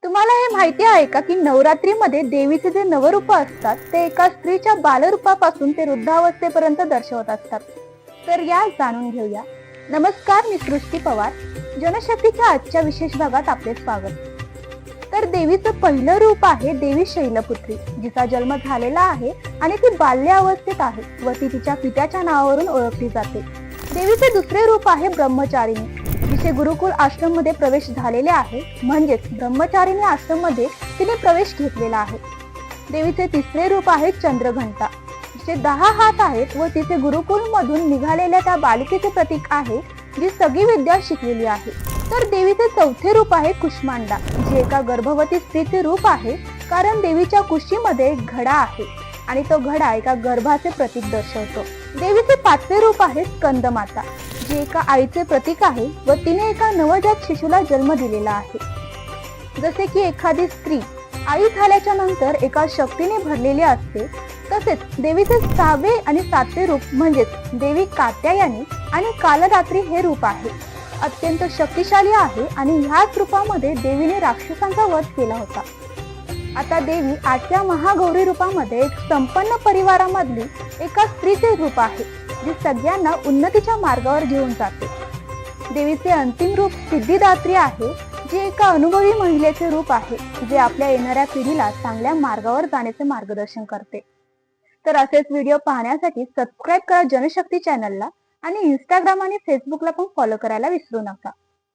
तुम्हाला हे माहिती आहे का की नवरात्रीमध्ये देवीचे जे नवरूप असतात ते एका स्त्रीच्या बालरूपापासून ते वृद्धावस्थेपर्यंत दर्शवत असतात. तर या जाणून घेऊया. नमस्कार, मी सृष्टी पवार. जनशक्तीच्या आजच्या विशेष भागात आपले स्वागत. तर देवीचं पहिलं रूप आहे देवी शैलपुत्री, जिचा जन्म झालेला आहे आणि ती बाल्यावस्थेत आहे व ती तिच्या पित्याच्या नावावरून ओळखली जाते. देवीचे दुसरे रूप आहे ब्रह्मचारिणी, जिचे गुरुकुल आश्रम मध्ये प्रवेश झालेले आहे, म्हणजेच ब्रह्मचारिणी आश्रम मध्ये तिने प्रवेश घेतलेला आहे. देवीचे तिसरे रूप आहे चंद्रघंटा, जिचे 10 हात आहेत व तिचे गुरुकुल मधून निघालेल्या त्या बालिकेचे प्रतीक आहे, जी सगळी विद्या शिकलेली आहे. तर देवीचे चौथे रूप आहे कुष्मांडा, जे एका गर्भवती स्त्रीचे रूप आहे, कारण देवीच्या कुशीमध्ये घडा आहे आणि तो घडा एका गर्भाचे प्रतीक दर्शवतो. देवीचे पाचवे रूप आहे स्कंदमाता, जे एका आईचे प्रतीक आहे व तिने एका नवजात शिशुला जन्म दिलेला आहे. जसे की एखादी स्त्री आई झाल्याच्या नंतर एका शक्तीने भरलेली असते, तसेच देवीचे 6वे आणि 7वे रूप म्हणजेच देवी कात्यायनी आणि कालरात्री हे रूप आहे. अत्यंत शक्तिशाली आहे आणि ह्याच रूपामध्ये देवीने राक्षसांचा वध केला होता. आता देवी 8व्या महागौरी रूपामध्ये एक संपन्न परिवारामधली एका स्त्रीचे रूप आहे, जी सगळ्यांना उन्नतीच्या मार्गावर घेऊन जाते. देवीचे अंतिम रूप सिद्धिदात्री आहे, जे एका अनुभवी महिलेचे रूप आहे, जे आपल्या येणाऱ्या पिढीला चांगल्या मार्गावर जाण्याचे मार्गदर्शन करते. तर असेच व्हिडिओ पाहण्यासाठी सबस्क्राईब करा जनशक्ती चॅनलला आणि इंस्टाग्राम आणि फेसबुकला पण फॉलो करायला विसरू नका.